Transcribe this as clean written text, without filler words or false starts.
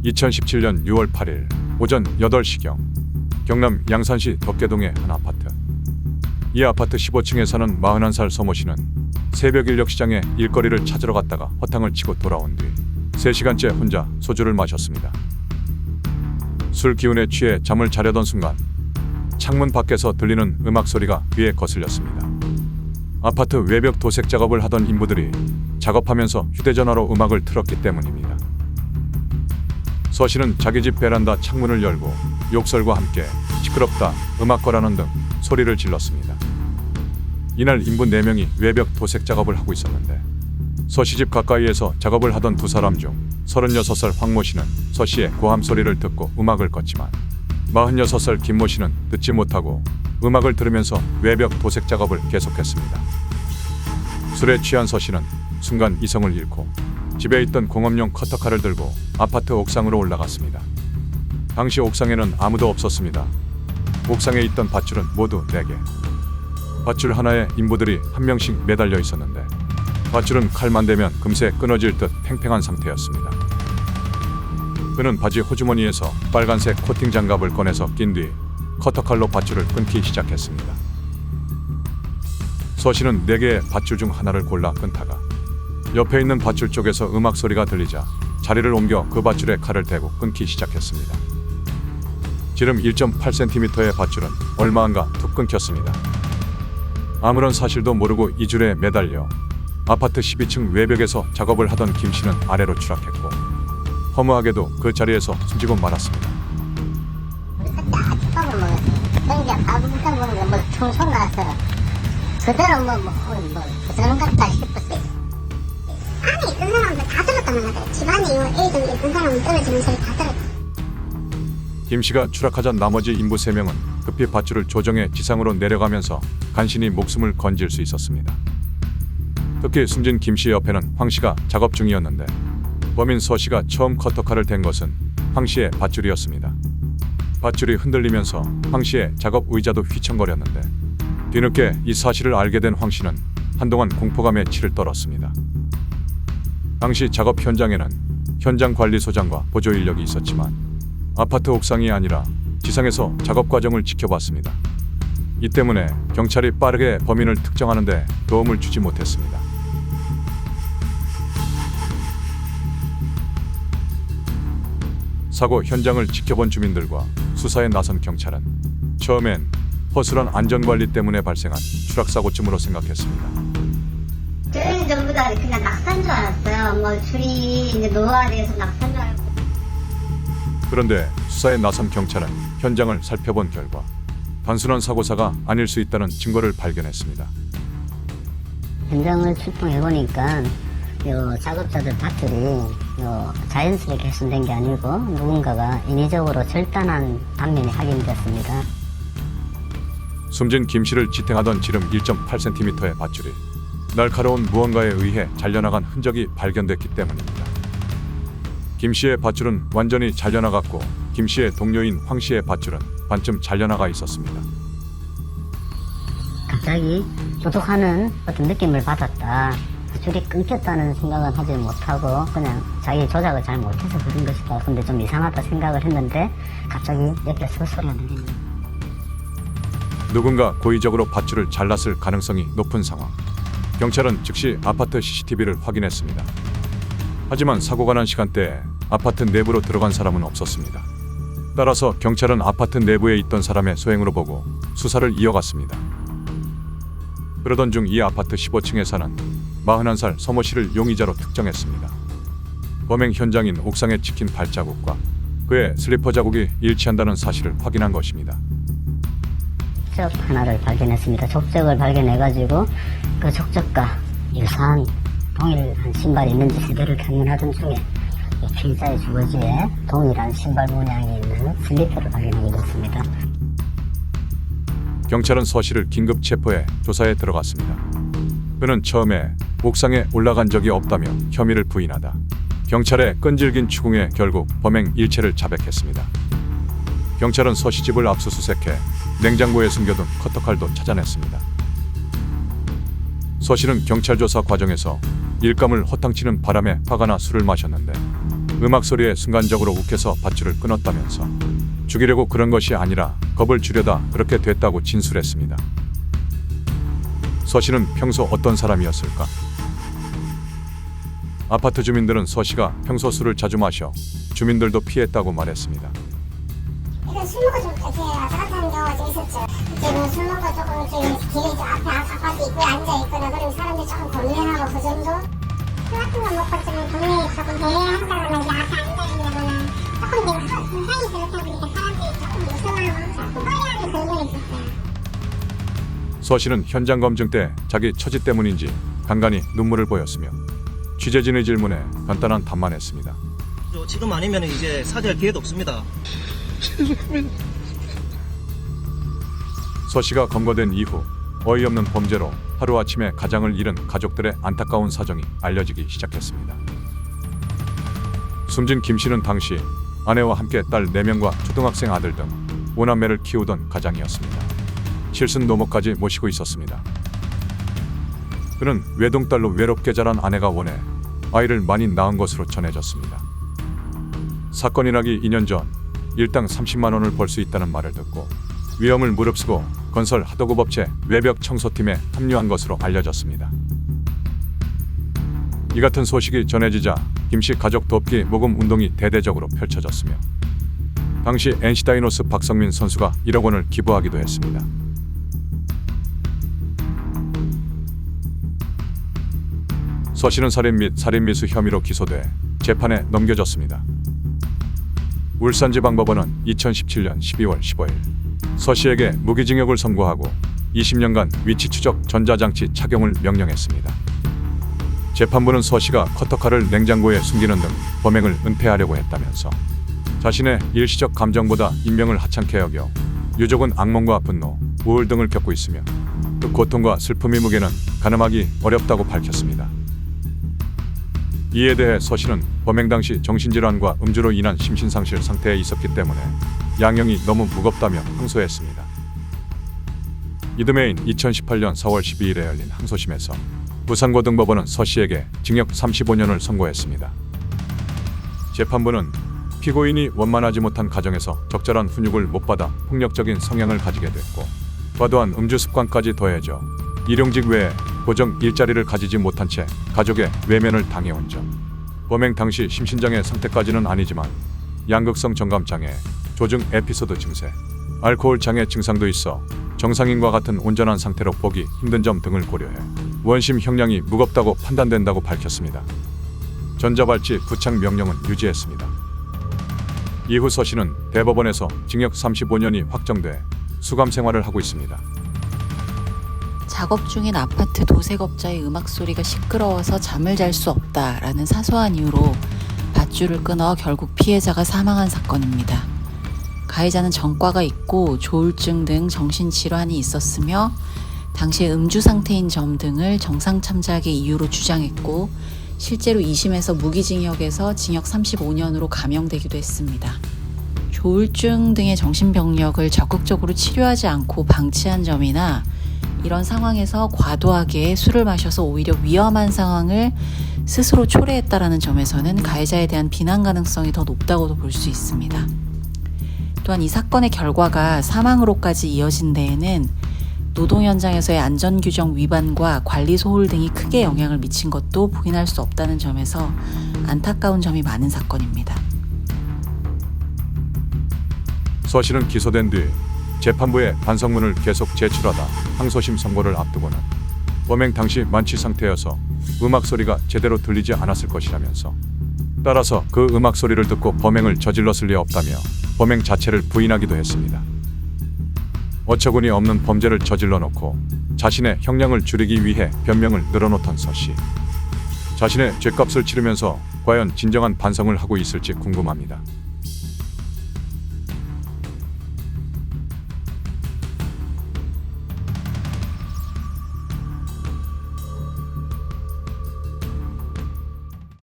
2017년 6월 8일 오전 8시경 경남 양산시 덕계동의 한 아파트. 이 아파트 15층에 사는 41살 서모 씨는 새벽 인력시장에 일거리를 찾으러 갔다가 허탕을 치고 돌아온 뒤 3시간째 혼자 소주를 마셨습니다. 술 기운에 취해 잠을 자려던 순간 창문 밖에서 들리는 음악 소리가 귀에 거슬렸습니다. 아파트 외벽 도색 작업을 하던 인부들이 작업하면서 휴대전화로 음악을 틀었기 때문입니다. 서 씨는 자기 집 베란다 창문을 열고 욕설과 함께 시끄럽다, 음악 거라는 등 소리를 질렀습니다. 이날 인부 4명이 외벽 도색 작업을 하고 있었는데 서 씨 집 가까이에서 작업을 하던 두 사람 중 36살 황모 씨는 서 씨의 고함 소리를 듣고 음악을 껐지만 46살 김모 씨는 듣지 못하고 음악을 들으면서 외벽 도색 작업을 계속했습니다. 술에 취한 서 씨는 순간 이성을 잃고 집에 있던 공업용 커터칼을 들고 아파트 옥상으로 올라갔습니다. 당시 옥상에는 아무도 없었습니다. 옥상에 있던 밧줄은 모두 4개. 밧줄 하나에 인부들이 한 명씩 매달려 있었는데 밧줄은 칼만 대면 금세 끊어질 듯 팽팽한 상태였습니다. 그는 바지 호주머니에서 빨간색 코팅 장갑을 꺼내서 낀 뒤 커터칼로 밧줄을 끊기 시작했습니다. 서 씨는 4개의 밧줄 중 하나를 골라 끊다가 옆에 있는 밧줄 쪽에서 음악 소리가 들리자 자리를 옮겨 그 밧줄에 칼을 대고 끊기 시작했습니다. 지름 1.8cm의 밧줄은 얼마 안가 툭 끊겼습니다. 아무런 사실도 모르고 이 줄에 매달려 아파트 12층 외벽에서 작업을 하던 김 씨는 아래로 추락했고 허무하게도 그 자리에서 숨지고 말았습니다. 밥을 먹었어. 그냥 밥을 먹는 거 총총 나서 그대로 그대로 같다 싶었어요. 안에 있던 사람들 다 들었단 말이야. 집안에 애들 있던 사람은 떨어지는 소리 다 들었다. 김 씨가 추락하자 나머지 인부 3명은 급히 밧줄을 조정해 지상으로 내려가면서 간신히 목숨을 건질 수 있었습니다. 특히 숨진 김 씨 옆에는 황 씨가 작업 중이었는데 범인 서 씨가 처음 커터칼을 댄 것은 황 씨의 밧줄이었습니다. 밧줄이 흔들리면서 황 씨의 작업 의자도 휘청거렸는데 뒤늦게 이 사실을 알게 된 황 씨는 한동안 공포감에 치를 떨었습니다. 당시 작업 현장에는 현장 관리소장과 보조 인력이 있었지만 아파트 옥상이 아니라 지상에서 작업 과정을 지켜봤습니다. 이 때문에 경찰이 빠르게 범인을 특정하는 데 도움을 주지 못했습니다. 사고 현장을 지켜본 주민들과 수사에 나선 경찰은 처음엔 허술한 안전관리 때문에 발생한 추락사고쯤으로 생각했습니다. 저희는 전부 다 그냥 낙산 줄 알았어요. 줄이 이제 노화돼서 낙산 줄 알고. 그런데 수사에 나선 경찰은 현장을 살펴본 결과 단순한 사고사가 아닐 수 있다는 증거를 발견했습니다. 현장을 출동해보니까 작업자들 밧줄이 자연스럽게 훼손된 게 아니고 누군가가 인위적으로 절단한 단면이 확인됐습니다. 숨진 김 씨를 지탱하던 지름 1.8cm의 밧줄이 날카로운 무언가에 의해 잘려나간 흔적이 발견됐기 때문입니다. 김 씨의 밧줄은 완전히 잘려나갔고 김 씨의 동료인 황 씨의 밧줄은 반쯤 잘려나가 있었습니다. 갑자기 부족하는 어떤 느낌을 받았다. 줄이 끊겼다는 생각은 하지 못하고 그냥 자기 조작을 잘 못해서 그런 것이다. 근데 좀 이상하다 생각을 했는데 갑자기 옆에서 소리가 들리는. 누군가 고의적으로 밧줄을 잘랐을 가능성이 높은 상황. 경찰은 즉시 아파트 CCTV를 확인했습니다. 하지만 사고가 난 시간대에 아파트 내부로 들어간 사람은 없었습니다. 따라서 경찰은 아파트 내부에 있던 사람의 소행으로 보고 수사를 이어갔습니다. 그러던 중 이 아파트 15층에 사는 41살 서모 씨를 용의자로 특정했습니다. 범행 현장인 옥상에 찍힌 발자국과 그의 슬리퍼 자국이 일치한다는 사실을 확인한 것입니다. 족적 하나를 발견했습니다. 족적을 발견해가지고 그 족적과 유사한 동일한 신발이 있는지 시대를 견문하던 중에 피의자의 주거지에 동일한 신발 문양이 있는 슬리퍼를 발견하게 됐습니다. 경찰은 서 씨를 긴급 체포해 조사에 들어갔습니다. 그는 처음에 옥상에 올라간 적이 없다며 혐의를 부인하다 경찰의 끈질긴 추궁에 결국 범행 일체를 자백했습니다. 경찰은 서 씨 집을 압수수색해 냉장고에 숨겨둔 커터칼도 찾아냈습니다. 서 씨는 경찰 조사 과정에서 일감을 허탕치는 바람에 화가 나 술을 마셨는데 음악 소리에 순간적으로 욱해서 밧줄을 끊었다면서 죽이려고 그런 것이 아니라 겁을 주려다 그렇게 됐다고 진술했습니다. 서 씨는 평소 어떤 사람이었을까? 아파트 주민들은 서 씨가 평소 술을 자주 마셔 주민들도 피했다고 말했습니다. 일단 술 먹고 좀 이렇게 왔다 갔다 하는 경우가 좀 있었죠. 이제 뭐술 먹고 조금 이렇게 길에 좀 앞에 아파트 입구에 앉아있거나 그러면 사람들이 조금 고민하고 그 정도? 술 같은 거 먹고 좀 동네에 조금 대회한다거나 이제 앞에 앉아있거나 조금 내가 사이 그렇다 보니까 사람들이 조금 무서워하고 조금 꺼려하는 그런 게 있었어요. 서 씨는 현장 검증 때 자기 처지 때문인지 간간히 눈물을 보였으며 취재진의 질문에 간단한 답만 했습니다. 지금 아니면 이제 사죄할 기회도 없습니다. 서 씨가 검거된 이후 어이없는 범죄로 하루아침에 가장을 잃은 가족들의 안타까운 사정이 알려지기 시작했습니다. 숨진 김 씨는 당시 아내와 함께 딸 4명과 초등학생 아들 등 5남매를 키우던 가장이었습니다. 칠순 노모까지 모시고 있었습니다. 그는 외동딸로 외롭게 자란 아내가 원해 아이를 많이 낳은 것으로 전해졌습니다. 사건이 나기 2년 전 일당 30만 원을 벌 수 있다는 말을 듣고 위험을 무릅쓰고 건설 하도급업체 외벽 청소팀에 합류한 것으로 알려졌습니다. 이 같은 소식이 전해지자 김씨 가족 돕기 모금 운동이 대대적으로 펼쳐졌으며 당시 NC 다이노스 박성민 선수가 1억 원을 기부하기도 했습니다. 서 씨는 살인 및 살인미수 혐의로 기소돼 재판에 넘겨졌습니다. 울산지방법원은 2017년 12월 15일 서 씨에게 무기징역을 선고하고 20년간 위치추적 전자장치 착용을 명령했습니다. 재판부는 서 씨가 커터칼을 냉장고에 숨기는 등 범행을 은폐하려고 했다면서 자신의 일시적 감정보다 인명을 하찮게 여겨 유족은 악몽과 분노, 우울 등을 겪고 있으며 그 고통과 슬픔의 무게는 가늠하기 어렵다고 밝혔습니다. 이에 대해 서 씨는 범행 당시 정신질환과 음주로 인한 심신상실 상태에 있었기 때문에 양형이 너무 무겁다며 항소했습니다. 이듬해인 2018년 4월 12일에 열린 항소심에서 부산고등법원은 서 씨에게 징역 35년을 선고했습니다. 재판부는 피고인이 원만하지 못한 가정에서 적절한 훈육을 못 받아 폭력적인 성향을 가지게 됐고 과도한 음주 습관까지 더해져 일용직 외에 고정 일자리를 가지지 못한 채 가족의 외면을 당해온 점, 범행 당시 심신장애 상태까지는 아니지만 양극성 정감장애, 조증 에피소드 증세, 알코올 장애 증상도 있어 정상인과 같은 온전한 상태로 보기 힘든 점 등을 고려해 원심 형량이 무겁다고 판단된다고 밝혔습니다. 전자발찌 부착 명령은 유지했습니다. 이후 서 씨는 대법원에서 징역 35년이 확정돼 수감 생활을 하고 있습니다. 작업 중인 아파트 도색업자의 음악 소리가 시끄러워서 잠을 잘 수 없다라는 사소한 이유로 밧줄을 끊어 결국 피해자가 사망한 사건입니다. 가해자는 전과가 있고 조울증 등 정신질환이 있었으며 당시에 음주 상태인 점 등을 정상 참작의 이유로 주장했고 실제로 2심에서 무기징역에서 징역 35년으로 감형되기도 했습니다. 조울증 등의 정신병력을 적극적으로 치료하지 않고 방치한 점이나 이런 상황에서 과도하게 술을 마셔서 오히려 위험한 상황을 스스로 초래했다라는 점에서는 가해자에 대한 비난 가능성이 더 높다고도 볼 수 있습니다. 또한 이 사건의 결과가 사망으로까지 이어진 데에는 노동 현장에서의 안전규정 위반과 관리 소홀 등이 크게 영향을 미친 것도 부인할 수 없다는 점에서 안타까운 점이 많은 사건입니다. 서 씨는 기소된 뒤 재판부에 반성문을 계속 제출하다 항소심 선고를 앞두고는 범행 당시 만취 상태여서 음악 소리가 제대로 들리지 않았을 것이라면서 따라서 그 음악 소리를 듣고 범행을 저질렀을 리 없다며 범행 자체를 부인하기도 했습니다. 어처구니 없는 범죄를 저질러 놓고 자신의 형량을 줄이기 위해 변명을 늘어놓던 서 씨. 자신의 죄값을 치르면서 과연 진정한 반성을 하고 있을지 궁금합니다.